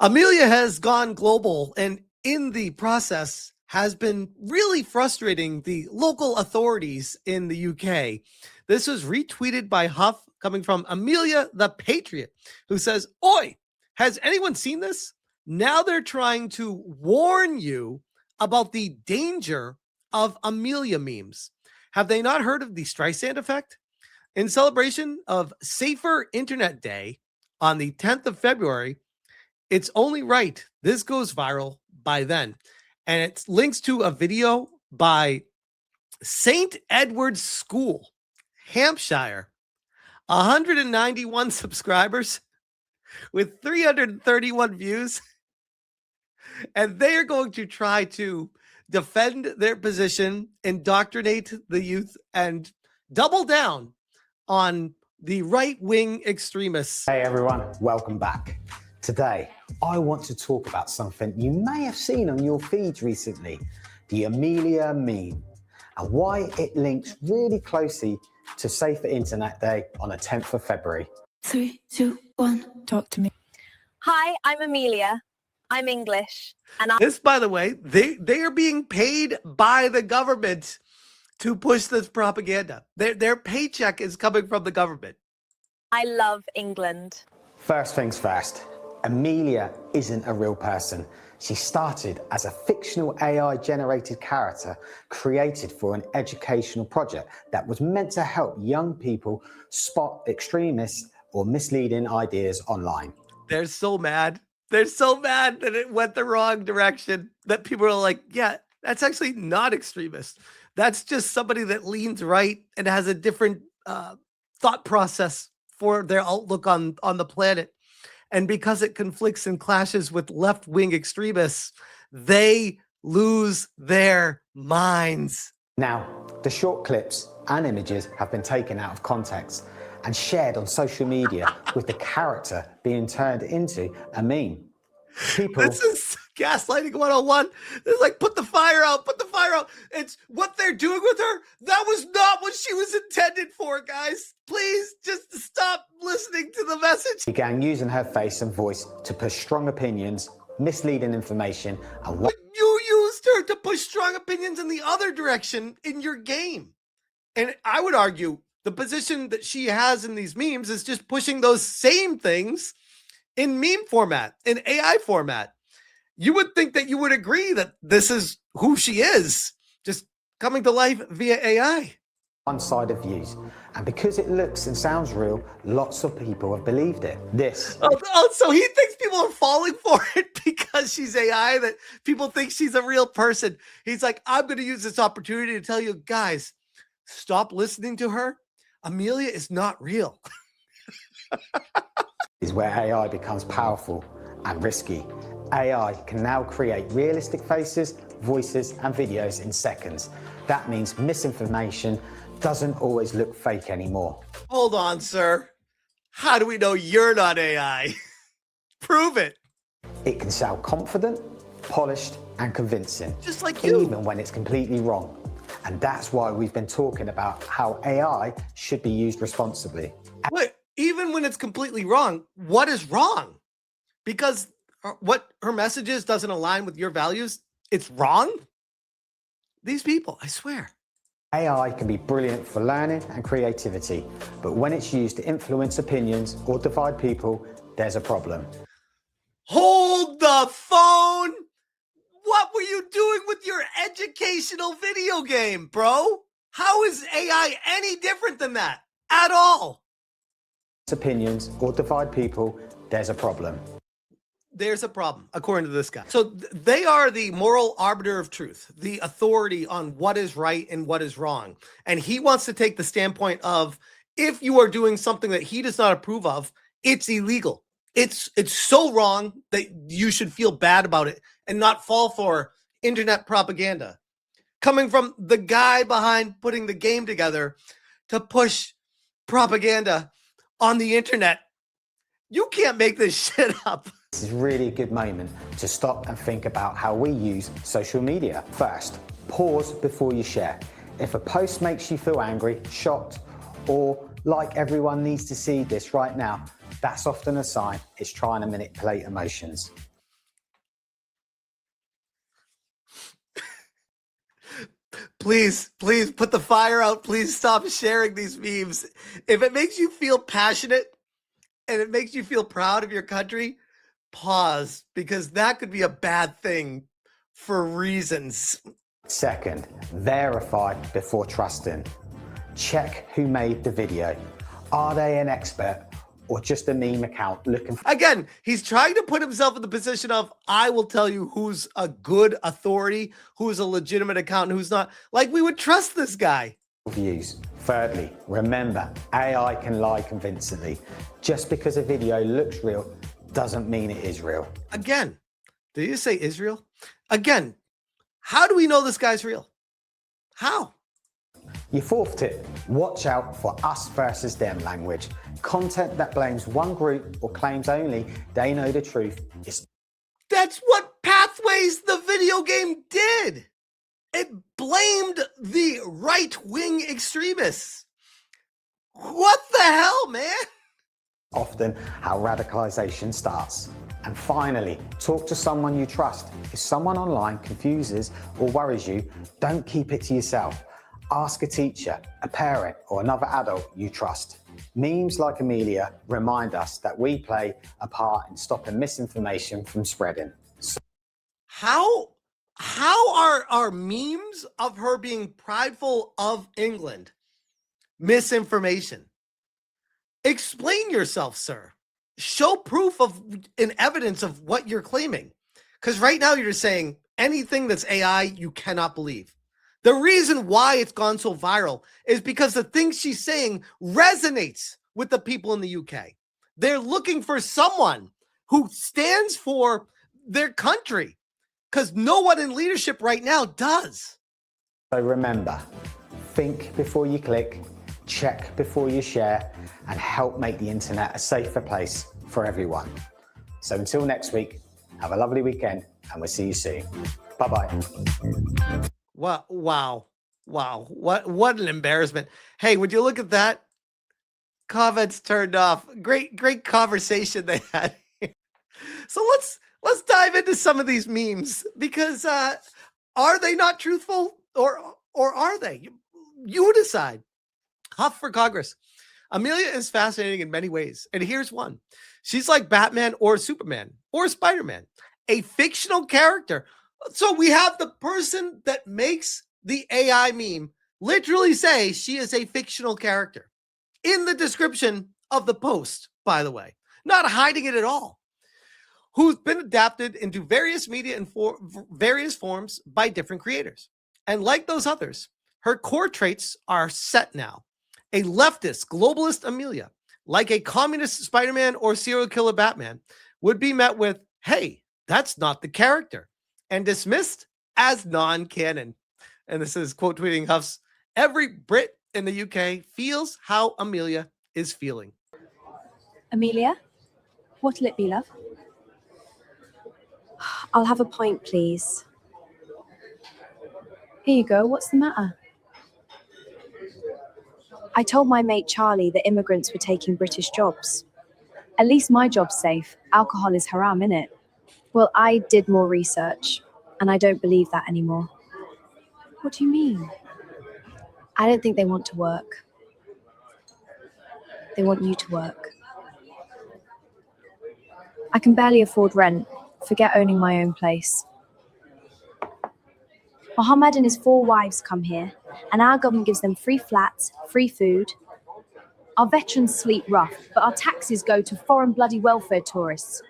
Amelia has gone global and in the process has been really frustrating the local authorities in the UK. This was retweeted by Huff coming from Amelia the Patriot, who says, "Oi, has anyone seen this? Now they're trying to warn you about the danger of Amelia memes. Have they not heard of the Streisand effect? In celebration of Safer Internet Day on the 10th of February, it's only right this goes viral by then." And it links to a video by St. Edward's School, Hampshire, 191 subscribers with 331 views. And they are going to try to defend their position, indoctrinate the youth, and double down on the right-wing extremists. Hey everyone, welcome back. Today, I want to talk about something you may have seen on your feeds recently, the Amelia meme, and why it links really closely to Safer Internet Day on the 10th of February. 3, 2, 1, talk to me. Hi, I'm Amelia. I'm English. And This, by the way, they are being paid by the government to push this propaganda. Their paycheck is coming from the government. I love England. First things first, Amelia isn't a real person. She started as a fictional AI-generated character created for an educational project that was meant to help young people spot extremist or misleading ideas online. They're so mad. They're so mad that it went the wrong direction, that people are like, yeah, that's actually not extremist. That's just somebody that leans right and has a different thought process for their outlook on the planet. And because it conflicts and clashes with left-wing extremists, they lose their minds. Now, the short clips and images have been taken out of context and shared on social media with the character being turned into a meme. This is gaslighting 101. It's like, put the fire out, put the fire out. It's what they're doing with her. That was not what she was intended for, guys. Please just stop listening to the message. Began using her face and voice to push strong opinions, misleading information, and But you used her to push strong opinions in the other direction in your game. And I would argue the position that she has in these memes is just pushing those same things in meme format, in AI format. You would think that you would agree that this is who she is, just coming to life via AI. one-sided views. And because it looks and sounds real, lots of people have believed it. So he thinks people are falling for it because she's AI, that people think she's a real person. He's like, I'm going to use this opportunity to tell you guys, stop listening to her. Amelia is not real. Is where AI becomes powerful and risky. AI can now create realistic faces, voices, and videos in seconds. That means misinformation doesn't always look fake anymore. Hold on, sir. How do we know you're not AI? Prove it. It can sound confident, polished, and convincing. Just like you. Even when it's completely wrong. And that's why we've been talking about how AI should be used responsibly. Wait, even when it's completely wrong, what is wrong? Because what her message is doesn't align with your values, it's wrong? These people, I swear. AI can be brilliant for learning and creativity, but when it's used to influence opinions or divide people, there's a problem. Hold the phone! What were you doing with your educational video game, bro? How is AI any different than that? At all? Opinions or divide people, there's a problem. There's a problem, according to this guy. So they are the moral arbiter of truth, the authority on what is right and what is wrong. And he wants to take the standpoint of, if you are doing something that he does not approve of, it's illegal. It's so wrong that you should feel bad about it and not fall for internet propaganda. Coming from the guy behind putting the game together to push propaganda on the internet. You can't make this shit up. This is really a good moment to stop and think about how we use social media. First, pause before you share. If a post makes you feel angry, shocked, or like everyone needs to see this right now, that's often a sign it's trying to manipulate emotions. Please, please put the fire out. Please stop sharing these memes. If it makes you feel passionate and it makes you feel proud of your country, pause, because that could be a bad thing for reasons. Second, verify before trusting. Check who made the video. Are they an expert or just a meme account looking for... Again, he's trying to put himself in the position of, I will tell you who's a good authority, who's a legitimate account, and who's not. Like, we would trust this guy. views. Thirdly, remember, AI can lie convincingly. Just because a video looks real doesn't mean it is real. Again, did you say Israel? Again, how do we know this guy's real? How? Your fourth tip, watch out for us versus them language. Content that blames one group or claims only they know the truth is... That's what Pathways, the video game, did. It blamed the right-wing extremists. What the hell, man? Often how radicalization starts. And finally, talk to someone you trust. If someone online confuses or worries you, don't keep it to yourself. Ask a teacher, a parent, or another adult you trust. Memes like Amelia remind us that we play a part in stopping misinformation from spreading. How are memes of her being prideful of England misinformation? Explain yourself, sir. Show proof of and evidence of what you're claiming. Because right now you're saying anything that's AI, you cannot believe. The reason why it's gone so viral is because the things she's saying resonates with the people in the UK. They're looking for someone who stands for their country, because no one in leadership right now does. So remember, think before you click, check before you share, and help make the internet a safer place for everyone. So until next week, have a lovely weekend, and we'll see you soon. Bye-bye. Wow. What an embarrassment. Hey, would you look at that? Comments turned off. Great conversation they had. So let's dive into some of these memes, because are they not truthful or are they? You decide. Huff for Congress. Amelia is fascinating in many ways, and here's one. She's like Batman or Superman or Spider-Man, a fictional character. So we have the person that makes the AI meme literally say she is a fictional character in the description of the post, by the way, not hiding it at all, who's been adapted into various media and various forms by different creators. And like those others, her core traits are set now. A leftist, globalist Amelia, like a communist Spider-Man or serial killer Batman, would be met with, hey, that's not the character, and dismissed as non-canon. And this is quote tweeting Huff's, every Brit in the UK feels how Amelia is feeling. Amelia, what'll it be, love? I'll have a pint, please. Here you go, what's the matter? I told my mate Charlie that immigrants were taking British jobs. At least my job's safe. Alcohol is haram, innit? Well, I did more research, and I don't believe that anymore. What do you mean? I don't think they want to work. They want you to work. I can barely afford rent. Forget owning my own place. Mohammed and his 4 wives come here, and our government gives them free flats, free food. Our veterans sleep rough, but our taxes go to foreign bloody welfare tourists.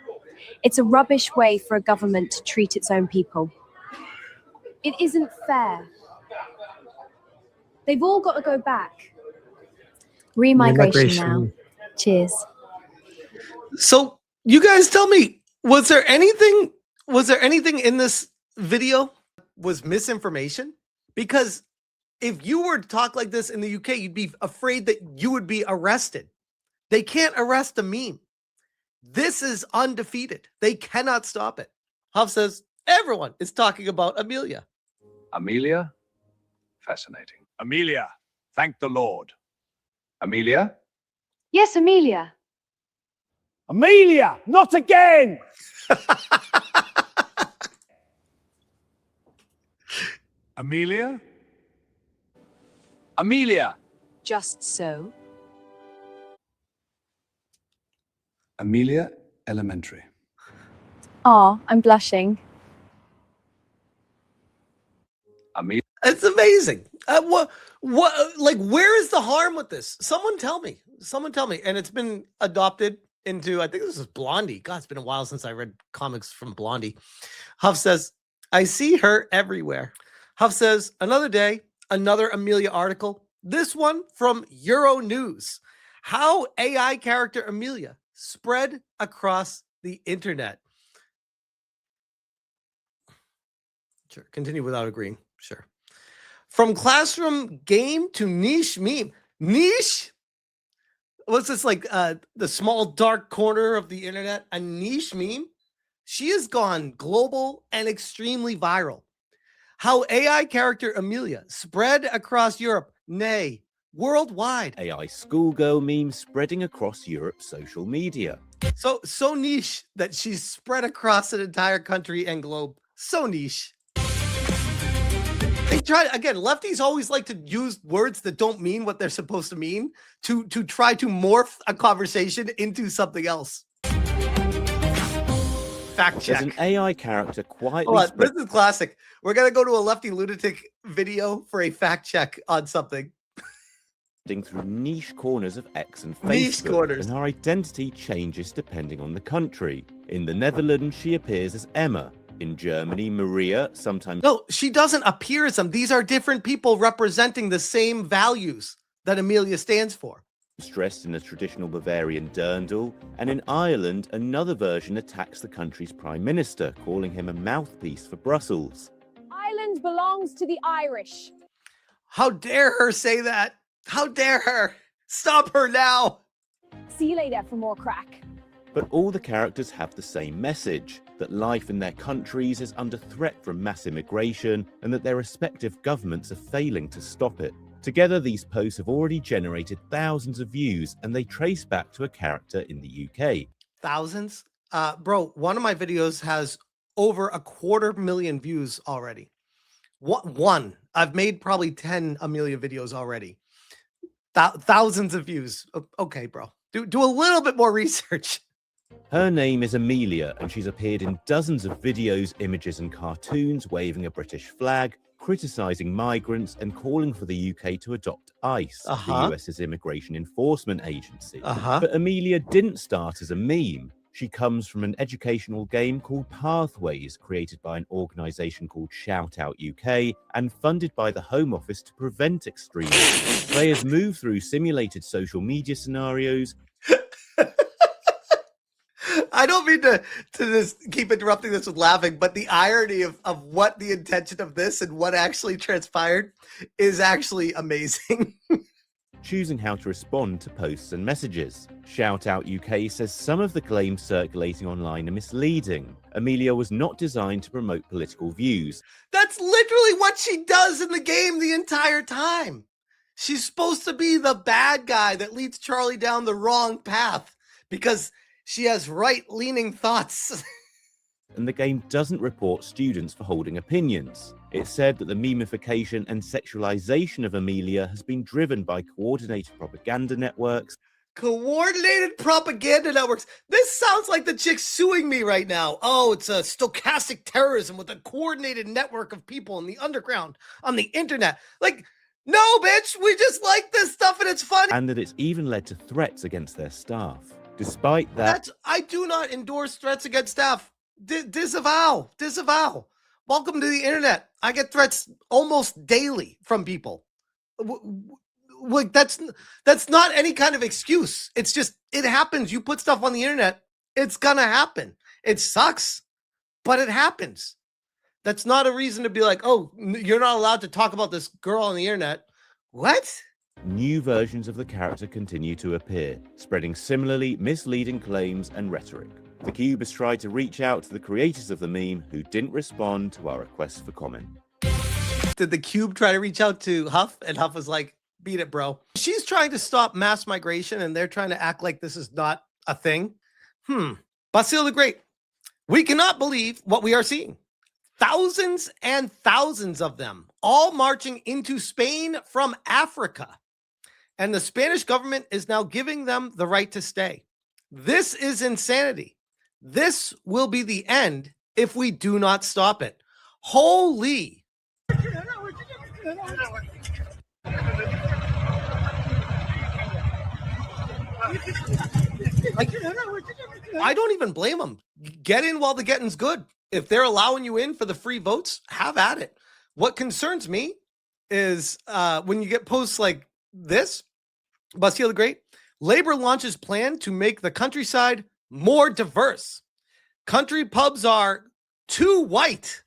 It's a rubbish way for a government to treat its own people. It isn't fair. They've all got to go back. Remigration now. Cheers. So you guys tell me, was there anything in this video was misinformation? Because if you were to talk like this in the UK, you'd be afraid that you would be arrested. They can't arrest a meme. This is undefeated. They cannot stop it. Huff says everyone is talking about Amelia. Amelia? Fascinating. Amelia, thank the Lord. Amelia? Yes, Amelia. Amelia, not again! Amelia? Amelia. Just so. Amelia Elementary. Aw, I'm blushing. Amelia. It's amazing. Like, where is the harm with this? Someone tell me. Someone tell me. And it's been adopted into, I think this is Blondie. God, it's been a while since I read comics from Blondie. Huff says, I see her everywhere. Huff says, another day, another Amelia article. This one from Euro News. How AI character Amelia spread across the internet. Sure. Continue without agreeing. Sure. From classroom game to niche meme. Niche? What's this, like the small dark corner of the internet? A niche meme? She has gone global and extremely viral. How AI character Amelia spread across Europe, nay, worldwide. AI schoolgirl meme spreading across Europe's social media. So niche that she's spread across an entire country and globe. So niche. They try again. Lefties always like to use words that don't mean what they're supposed to mean to try to morph a conversation into something else. Fact check. There's an AI character quietly. Hold on, this is classic. We're gonna go to a lefty lunatic video for a fact check on something. Through niche corners of X and Facebook, Niche corners. and her identity changes depending on the country. In the Netherlands, she appears as Emma. In Germany, Maria, sometimes. No, she doesn't appear as them. These are different people representing the same values that Amelia stands for. Dressed in a traditional Bavarian dirndl, and in Ireland, another version attacks the country's prime minister, calling him a mouthpiece for Brussels. Ireland belongs to the Irish. How dare her say that? How dare her? Stop her now. See you later for more crack. But all the characters have the same message, that life in their countries is under threat from mass immigration and that their respective governments are failing to stop it. Together, these posts have already generated thousands of views, and they trace back to a character in the UK. Thousands? Bro, one of my videos has over 250,000 views already. One. I've made probably 10 Amelia videos already. Thousands of views. Okay, bro. Do a little bit more research. Her name is Amelia, and she's appeared in dozens of videos, images, and cartoons waving a British flag, criticizing migrants, and calling for the UK to adopt ICE, the US's immigration enforcement agency. But Amelia didn't start as a meme. She comes from an educational game called Pathways, created by an organization called Shout Out UK and funded by the Home Office to prevent extremism. Players move through simulated social media scenarios. I don't mean to just keep interrupting this with laughing, but the irony of what the intention of this and what actually transpired is actually amazing. Choosing how to respond to posts and messages. Shout Out UK says some of the claims circulating online are misleading. Amelia was not designed to promote political views. That's literally what she does in the game the entire time. She's supposed to be the bad guy that leads Charlie down the wrong path because she has right-leaning thoughts. And the game doesn't report students for holding opinions. It said that the memification and sexualization of Amelia has been driven by coordinated propaganda networks. Coordinated propaganda networks. This sounds like the chick suing me right now. Oh, it's a stochastic terrorism with a coordinated network of people in the underground on the internet. Like, no, bitch, we just like this stuff and it's fun. And that it's even led to threats against their staff. Despite that, I do not endorse threats against staff. Disavow. Welcome to the internet. I get threats almost daily from people. Like that's not any kind of excuse. It's just, it happens. You put stuff on the internet, it's gonna happen. It sucks, but it happens. That's not a reason to be like, oh, you're not allowed to talk about this girl on the internet. What? New versions of the character continue to appear, spreading similarly misleading claims and rhetoric. The Cube has tried to reach out to the creators of the meme who didn't respond to our request for comment. Did the Cube try to reach out to Huff? And Huff was like, beat it, bro. She's trying to stop mass migration and they're trying to act like this is not a thing. Basile the Great. We cannot believe what we are seeing. Thousands and thousands of them, all marching into Spain from Africa. And the Spanish government is now giving them the right to stay. This is insanity. This will be the end if we do not stop it. Holy. I don't even blame them. Get in while the getting's good. If they're allowing you in for the free votes, have at it. What concerns me is when you get posts like this, Bastille the Great, Labour launches plan to make the countryside more diverse. Country pubs are too white,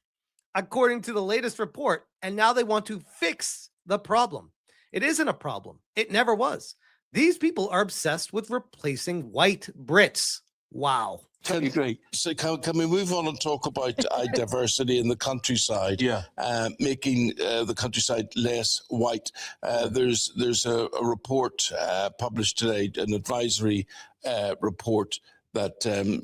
according to the latest report, and now they want to fix the problem. It isn't a problem. It never was. These people are obsessed with replacing white Brits. Wow. Totally agree. So can we move on and talk about diversity in the countryside? Yeah. Making the countryside less white. There's a report published today, an advisory report that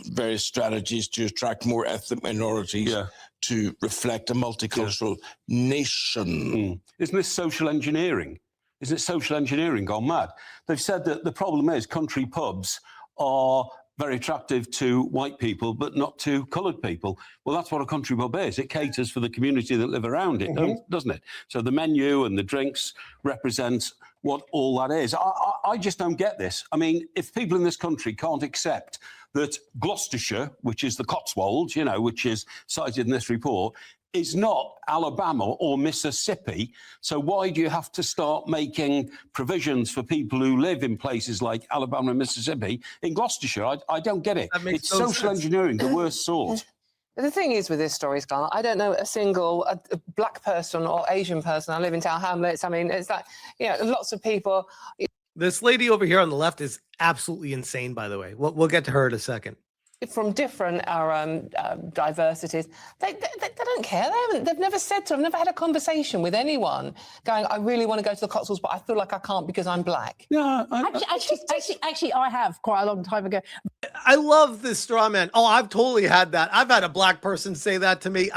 various strategies to attract more ethnic minorities to reflect a multicultural nation. Isn't this social engineering? Isn't it social engineering gone mad? They've said that the problem is country pubs are very attractive to white people, but not to coloured people. Well, that's what a country pub is. It caters for the community that live around it, doesn't it? So the menu and the drinks represent what all that is. I just don't get this. I mean, if people in this country can't accept that Gloucestershire, which is the Cotswolds, you know, which is cited in this report, is not Alabama or Mississippi. So why do you have to start making provisions for people who live in places like Alabama and Mississippi in Gloucestershire? I don't get it. It's social engineering, the worst sort. The thing is with this story, Scarlett, I don't know a single a black person or Asian person. I live in Tower Hamlets. I mean, it's like, you know, lots of people. This lady over here on the left is absolutely insane, by the way. We'll get to her in a second. From different diversities, they don't care. They've never said to. I've never had a conversation with anyone going, I really want to go to the Cotswolds, but I feel like I can't because I'm black. Yeah, Actually, I have quite a long time ago. I love this straw man. Oh, I've totally had that. I've had a black person say that to me.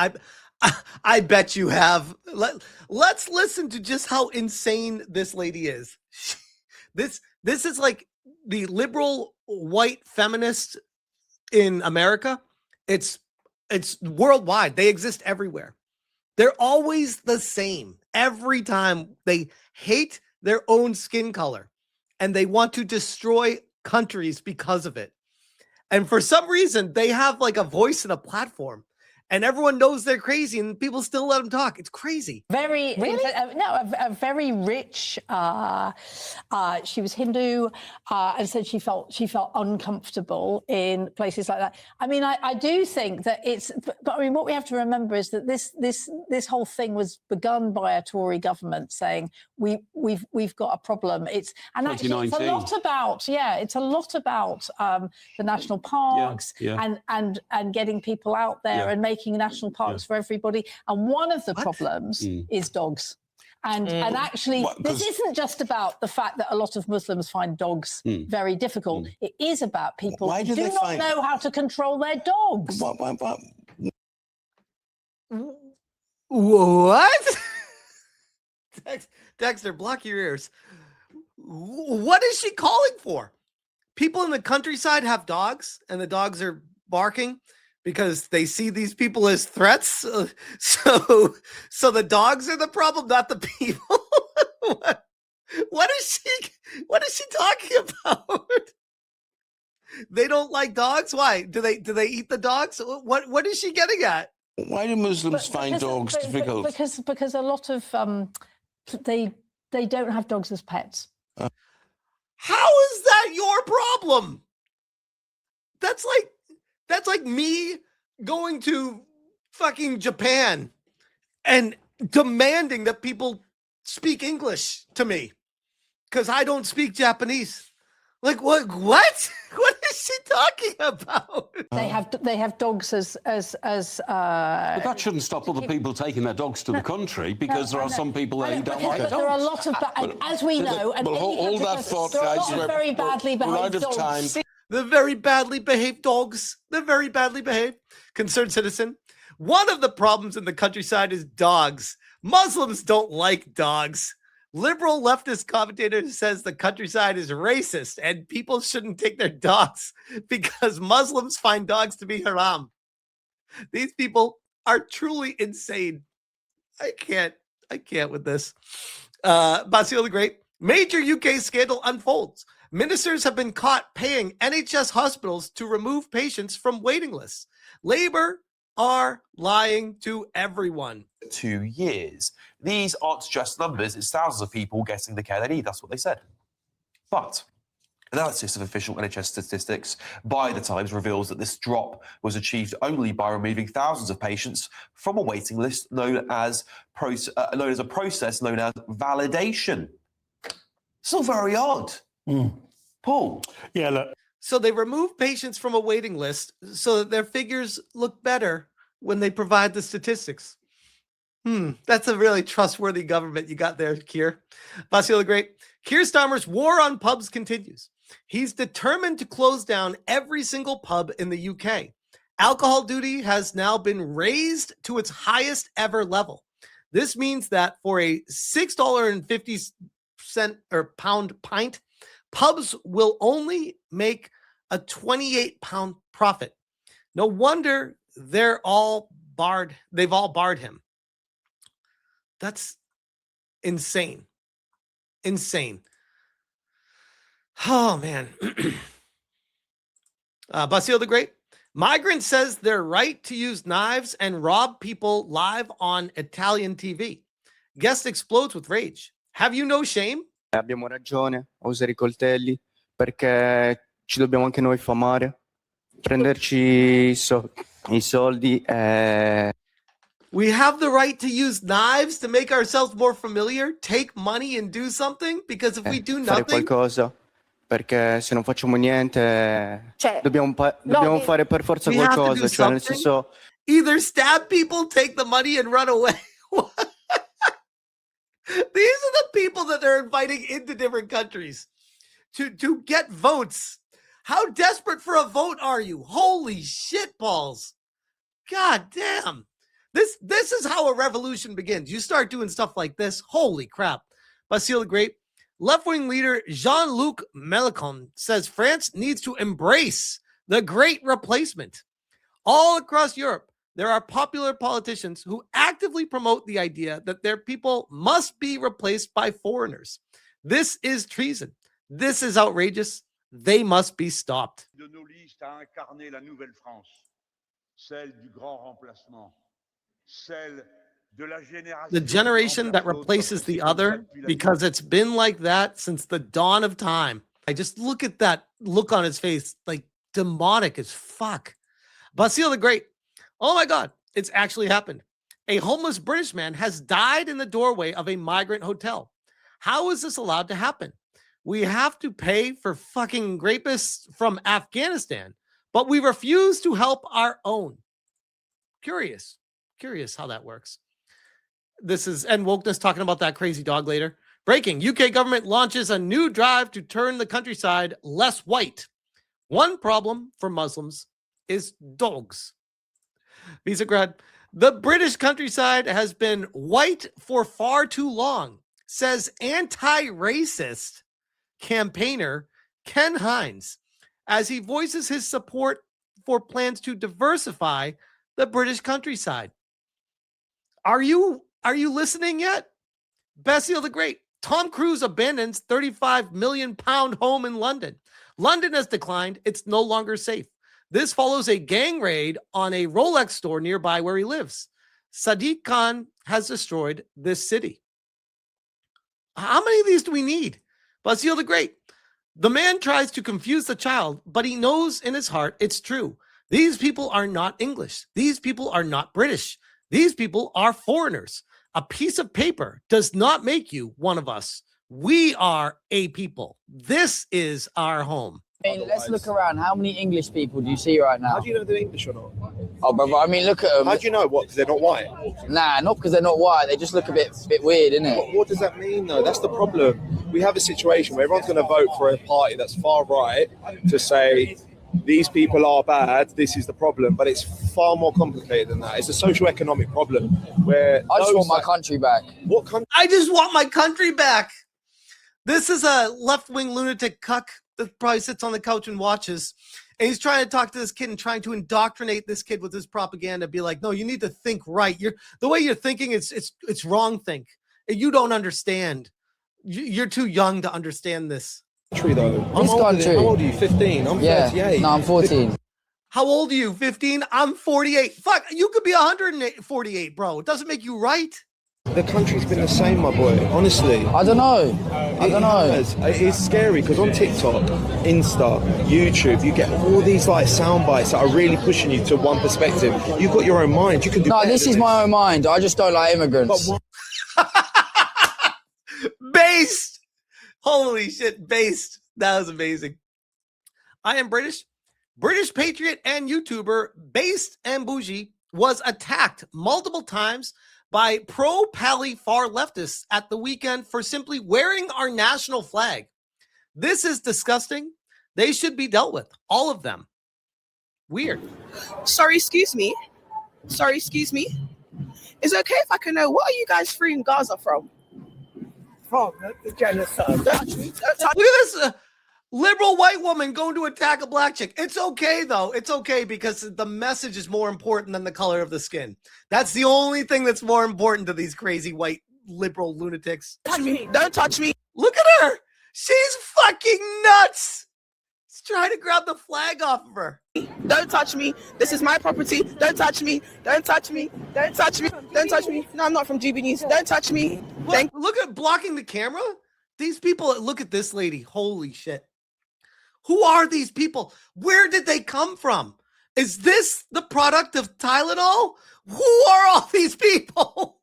I bet you have. Let's listen to just how insane this lady is. This is like the liberal white feminist in America. It's worldwide. They exist everywhere. They're always the same. Every time they hate their own skin color and they want to destroy countries because of it. And for some reason, they have like a voice and a platform. And everyone knows they're crazy, and people still let them talk. It's crazy. Very, really? A very rich. She was Hindu, and said she felt uncomfortable in places like that. I mean, I do think that it's. But I mean, what we have to remember is that this whole thing was begun by a Tory government saying we've got a problem. It's actually it's a lot about it's a lot about the national parks and getting people out there and making national parks for everybody. And one of the problems is dogs. And actually, this isn't just about the fact that a lot of Muslims find dogs very difficult. It is about people who do not know how to control their dogs. What? Dexter, block your ears. What is she calling for? People in the countryside have dogs, and the dogs are barking because they see these people as threats. So the dogs are the problem, not the people. What is she talking about? They don't like dogs? Why? Do they eat the dogs? What is she getting at? Why do Muslims find dogs difficult? Because a lot of they don't have dogs as pets. How is that your problem? That's like me going to fucking Japan and demanding that people speak English to me because I don't speak Japanese. Like what? What is she talking about? They have dogs as. But that shouldn't stop other people taking their dogs to the country because there are some people there who don't like dogs. There are a lot of, as we know, and hold that thought, there are guys. a lot of very badly behaved dogs. Time. The very badly behaved dogs. They're very badly behaved. Concerned citizen. One of the problems in the countryside is dogs. Muslims don't like dogs. Liberal leftist commentator says the countryside is racist and people shouldn't take their dogs because Muslims find dogs to be haram. These people are truly insane. I can't with this. Basil the Great. Major UK scandal unfolds. Ministers have been caught paying NHS hospitals to remove patients from waiting lists. Labour are lying to everyone. 2 years. These aren't just numbers, it's thousands of people getting the care they need. That's what they said. But analysis of official NHS statistics by the Times reveals that this drop was achieved only by removing thousands of patients from a waiting list known as a process known as validation. It's all very odd. Paul? Yeah, look. So they remove patients from a waiting list so that their figures look better when they provide the statistics. That's a really trustworthy government you got there, Keir. Basil the Great. Keir Starmer's war on pubs continues. He's determined to close down every single pub in the UK. Alcohol duty has now been raised to its highest ever level. This means that for a $6.50 or pound pint, pubs will only make a £28 profit. No wonder they've all barred him. That's insane. Insane. Oh, man. Basil the Great. Migrant says they're right to use knives and rob people live on Italian TV. Guest explodes with rage. Have you no shame? Abbiamo ragione a usare I coltelli perché ci dobbiamo anche noi famare, prenderci I soldi. We have the right to use knives to make ourselves more familiar, take money and do something, because if we do nothing... Fare qualcosa, perché se non facciamo niente dobbiamo fare per forza qualcosa, cioè nel senso... Either stab people, take the money and run away. These are the people that they're inviting into different countries to get votes. How desperate for a vote are you? Holy shit balls. God damn. This is how a revolution begins. You start doing stuff like this. Holy crap. Basil the Great. Left-wing leader Jean-Luc Mélenchon says France needs to embrace the great replacement. All across Europe, there are popular politicians who actively promote the idea that their people must be replaced by foreigners. This is treason. This is outrageous. They must be stopped. De nos listes a incarné la nouvelle France, celle du grand remplacement, celle de la génération. The generation that replaces the other, because it's been like that since the dawn of time. I just look at that look on his face, like demonic as fuck. Basil the Great. Oh my God, it's actually happened. A homeless British man has died in the doorway of a migrant hotel. How is this allowed to happen? We have to pay for fucking rapists from Afghanistan, but we refuse to help our own. Curious how that works. This is, and Wokeness talking about that crazy dog later. Breaking, UK government launches a new drive to turn the countryside less white. One problem for Muslims is dogs. Visegrad, the British countryside has been white for far too long, says anti-racist campaigner Ken Hines, as he voices his support for plans to diversify the British countryside. Are you listening yet? Basil the Great. Tom Cruise abandons £35 million home in London. London has declined. It's no longer safe. This follows a gang raid on a Rolex store nearby where he lives. Sadiq Khan has destroyed this city. How many of these do we need? Basil the Great. The man tries to confuse the child, but he knows in his heart it's true. These people are not English. These people are not British. These people are foreigners. A piece of paper does not make you one of us. We are a people. This is our home. I mean, let's look around. How many English people do you see right now? How do you know they're English or not? Oh, brother, I mean, look at them. How do you know? What? Because they're not white? Nah, not because they're not white. They just look a bit weird, innit? What does that mean, though? That's the problem. We have a situation where everyone's going to vote for a party that's far right to say these people are bad, this is the problem, but it's far more complicated than that. It's a social economic problem where I just want my country back. What country? I just want my country back. This is a left-wing lunatic cuck that probably sits on the couch and watches. And he's trying to talk to this kid and trying to indoctrinate this kid with his propaganda. Be like, no, you need to think right. The way you're thinking, it's wrong. Think. You don't understand. You're too young to understand this. Country though. This country. How old are you? 15. I'm 38. No, I'm 14. How old are you? 15. I'm 48. Fuck, you could be 148, bro. It doesn't make you right. The country's been the same, my boy. Honestly, I don't know. It's scary because on TikTok, Insta, YouTube, you get all ththese like sound bites that are really pushing you to one perspective. You've got your own mind. You can do. No, this is my own mind. I just don't like immigrants. Based. Holy shit, based. That was amazing. I am British patriot and YouTuber Based and Bougie was attacked multiple times by pro-Pally far leftists at the weekend for simply wearing our national flag. This is disgusting. They should be dealt with. All of them. Weird. Sorry, excuse me. Is it okay if I can know what are you guys freeing Gaza from? From the genocide. Don't touch me. Don't touch me. Look at this liberal white woman going to attack a black chick. It's okay, though. It's okay because the message is more important than the color of the skin. That's the only thing that's more important to these crazy white liberal lunatics. Touch me. Don't touch me. Look at her. She's fucking nuts. She's trying to grab the flag off of her. Don't touch me. This is my property. Don't touch me. Don't touch me. Don't touch me. Don't touch me. No, I'm not from GB News. Don't touch me. Look at blocking the camera. These people, look at this lady. Holy shit. Who are these people? Where did they come from? Is this the product of Tylenol? Who are all these people?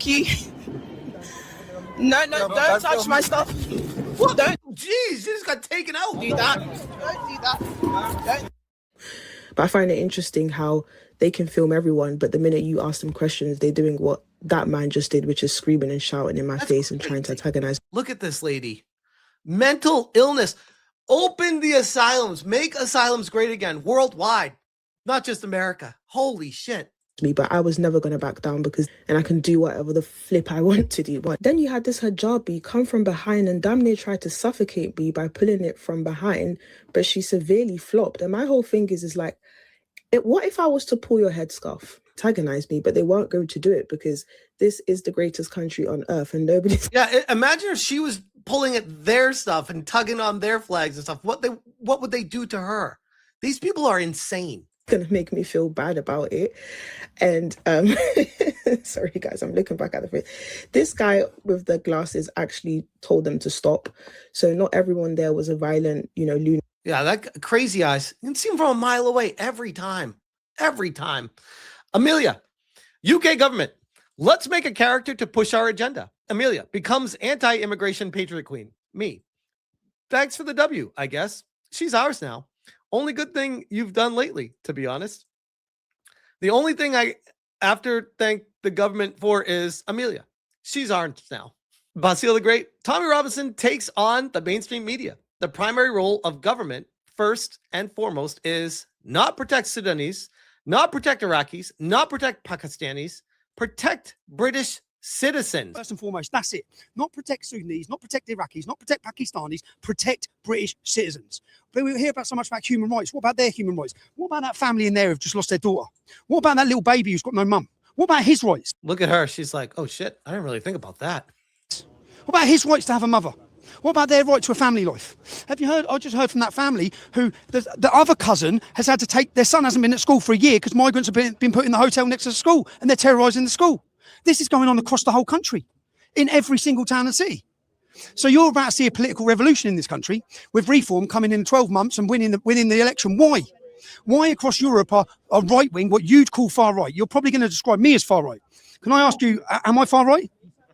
No, don't touch my stuff. What? Jeez, you just got taken out. Don't do that. Don't do that. Don't. But I find it interesting how they can film everyone, but the minute you ask them questions, they're doing what that man just did, which is screaming and shouting in my face and trying to antagonize. Look at this lady. Mental illness. Open the asylums. Make asylums great again worldwide, not just America. Holy shit. Me, but I was never going to back down and I can do whatever the flip I want to do. But then you had this hijabi come from behind and damn near tried to suffocate me by pulling it from behind, but she severely flopped. And my whole thing is like, what if I was to pull your headscarf, antagonize me, but they weren't going to do it because this is the greatest country on earth and nobody's. Yeah, imagine if she was pulling at their stuff and tugging on their flags and stuff. What would they do to her? These people are insane. Gonna make me feel bad about it. And sorry guys, I'm looking back at the face. This guy with the glasses actually told them to stop. So not everyone there was a violent, lunatic. Yeah, that crazy eyes. You can see him from a mile away every time. Amelia, UK government. Let's make a character to push our agenda. Amelia becomes anti-immigration patriot queen. Me. Thanks for the W, I guess. She's ours now. Only good thing you've done lately, to be honest. The only thing I after thank the government for is Amelia. She's ours now. Basile the Great. Tommy Robinson takes on the mainstream media. The primary role of government, first and foremost, is not protect Sudanese, not protect Iraqis, not protect Pakistanis, protect British citizens. First and foremost, that's it. Not protect Sudanese, not protect Iraqis, not protect Pakistanis, protect British citizens. But we hear so much about human rights. What about their human rights? What about that family in there who've just lost their daughter? What about that little baby who's got no mum? What about his rights? Look at her. She's like, oh shit, I didn't really think about that. What about his rights to have a mother? What about their right to a family life? Have you heard? I just heard from that family who the other cousin has had to take, their son hasn't been at school for a year because migrants have been put in the hotel next to the school and they're terrorising the school. This is going on across the whole country, in every single town and city. So you're about to see a political revolution in this country with Reform coming in 12 months and winning the election. Why? Why across Europe are right-wing, what you'd call far right? You're probably going to describe me as far right. Can I ask you, am I far right?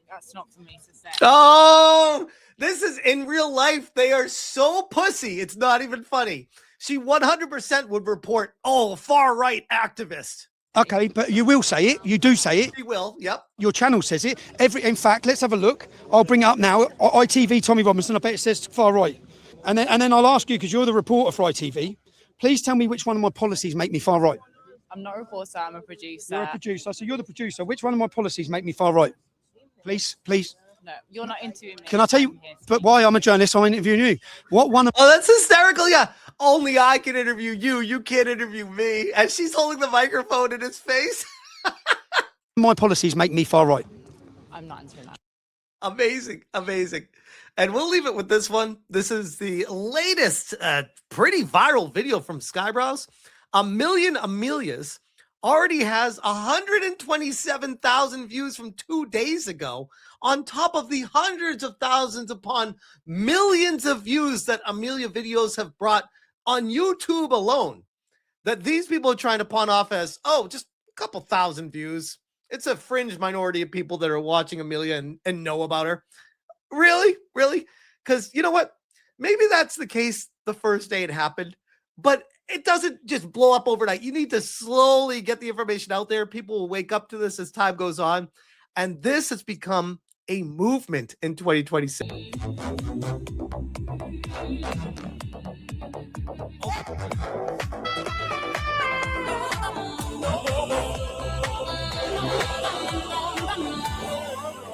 That's not for me to say. Oh, this is in real life. They are so pussy. It's not even funny. She 100% would report, far right activist. Okay, but you will say it. You do say it. She will, yep. Your channel says it. In fact, let's have a look. I'll bring it up now. ITV Tommy Robinson, I bet it says far right. And then I'll ask you, because you're the reporter for ITV, Please tell me which one of my policies make me far right. I'm not a reporter, I'm a producer. You're a producer, so you're the producer. Which one of my policies make me far right? Please. No, you're not interviewing me. Can I tell you? But why? I'm a journalist, I'm interviewing you. What one of Oh, that's hysterical. Yeah. Only I can interview you. You can't interview me. And she's holding the microphone in his face. my policies make me far right? I'm not answering that. Amazing. Amazing. And we'll leave it with this one. This is the latest pretty viral video from Skybrows. 1 million Amelias already has 127,000 views from 2 days ago, on top of the hundreds of thousands upon millions of views that Amelia videos have brought on YouTube alone. That these people are trying to pawn off as, oh, just a couple thousand views. It's a fringe minority of people that are watching Amelia and know about her. Really? Really? Because you know what? Maybe that's the case the first day it happened, but it doesn't just blow up overnight. You need to slowly get the information out there. People will wake up to this as time goes on. And this has become a movement in 2026.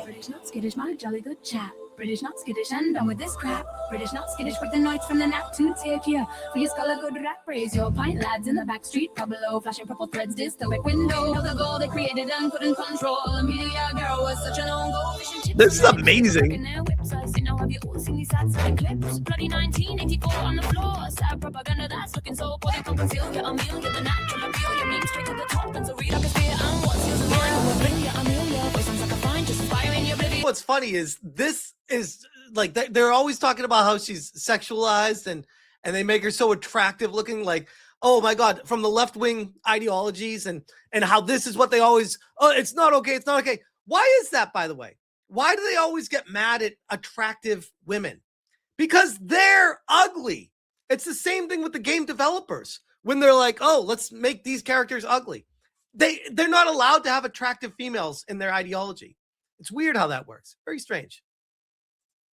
British not skittish, my jolly good chap. British not skittish, and done with this crap. British not skittish, quick the noise from the nap to take you. For your skull a good rap, raise your pint, lads in the back street, below, flashing purple threads, dystopic window. The goal they created and put in control. Amelia girl was such an own goal. This is amazing. Have you all seen these sad selling clips? Bloody 1984 on the floor. Sad propaganda that's looking so poor. They can't conceal your Amelia, the natural appeal. Your meme straight to the top, and so read like a spear. And what's yours and mine? Amelia, Amelia, voice sounds like a fine, just inspiring your oblivion. What's funny is this is like they're always talking about how she's sexualized and they make her so attractive looking, like, oh my God, from the left wing ideologies and how this is what they always, oh, it's not okay. It's not okay. Why is that, by the way? Why do they always get mad at attractive women? Because they're ugly. It's the same thing with the game developers. When they're like, oh, let's make these characters ugly. They're not allowed to have attractive females in their ideology. It's weird how that works. Very strange.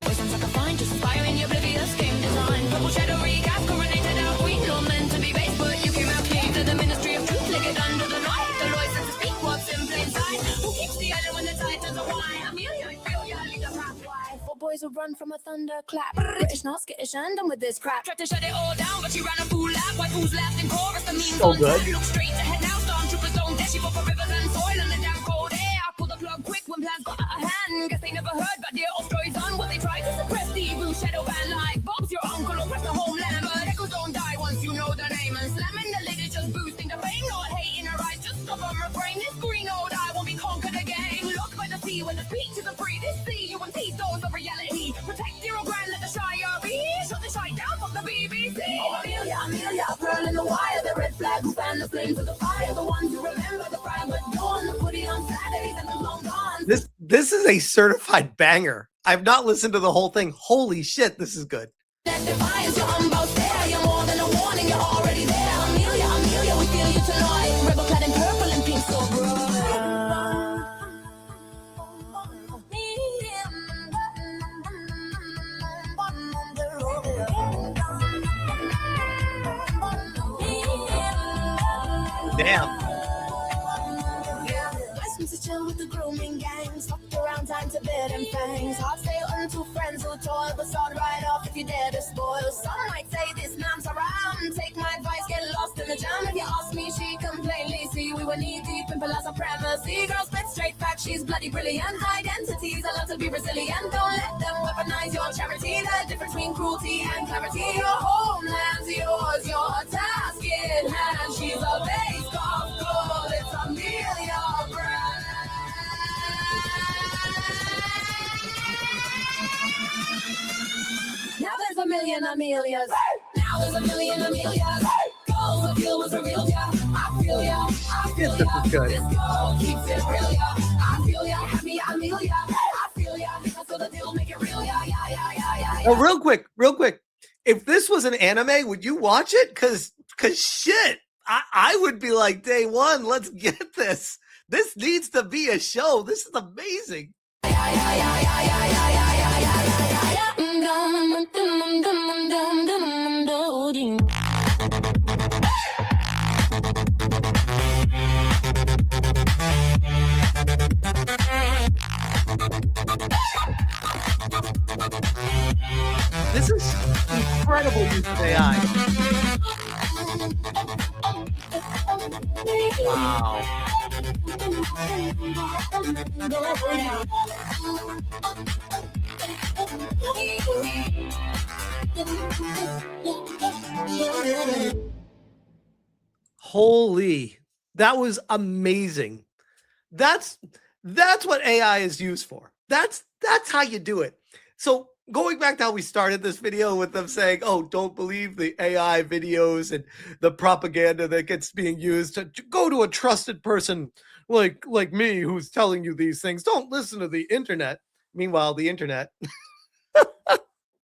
Sounds like a fine, just inspiring your oblivious game design. Purple shadow recast, coronated out queen. You're meant to be base, but you came out clean. To the ministry of truth, lick it under the night. The license to speak what's in plain sight. Who keeps the island when the tide turns away? Amelia, lead the path wide. Four boys will run from a thunderclap. British not skittish, and done with this crap. Tried to shut it all down, but she ran a fool lap. White fools left in chorus, the means so on good. Look straight ahead now, stormtroopers don't dare. She fought for rivers and soil and the damn cold air. Pull the plug quick when plans got out of hand. Guess they never heard about their old stories on what they tried to suppress. The evil shadow band like Bob's your uncle or press the homeland. But echoes don't die once you know the name. And slamming the lid is just boosting the fame. Not hate in her eyes, just stop on refrain. This green old eye won't be conquered again. Look by the sea when the speech is free. This sea you and these those of reality. Protect your grand, let the Shire be. Shut the shine down, fuck the BBC. Oh, Amelia, Amelia, pearl in the wire. The red flag who fan the flames of the fire. The ones who remember the fire but dawn. The footy on Saturdays and the long gone. This is a certified banger. I've not listened to the whole thing. Holy shit, this is good. That defiance, you're unbound there. You're more than a warning, you're already there. Amelia, Amelia, we feel you tonight. Rebel clad in purple and pink, so bright. Damn. License to chill with the grooming gangs. Fucked around, time to bed and fangs. Hard sale unto friends who toil, but start right off if you dare to spoil. Some might say this man's around. Take my advice, get lost in the jam. If you ask me, she can plainly see we were knee deep in palazzo supremacy. Girl spit straight fact, she's bloody brilliant. Identities allowed to be resilient. Don't let them weaponize your charity. The difference between cruelty and clarity. Your homeland's yours, your task in hand. She's a base of gold. It's Amelia Brand. Now there's a million Amelias. Now there's a million Amelias. Goals of you was a real ya. I feel ya. I feel ya. This is good. This goal keeps it real ya. I feel ya. Happy Amelia. I feel ya. I feel the deal, make it real ya. Yeah. Oh, real quick. If this was an anime, would you watch it? Cause shit, I would be like, day one, let's get this. This needs to be a show. This is amazing. This is incredible use of AI. Wow. Holy, that was amazing. That's what AI is used for. That's how you do it. So going back to how we started this video with them saying, oh, don't believe the AI videos and the propaganda that gets being used, to go to a trusted person like me who's telling you these things. Don't listen to the internet. Meanwhile, the internet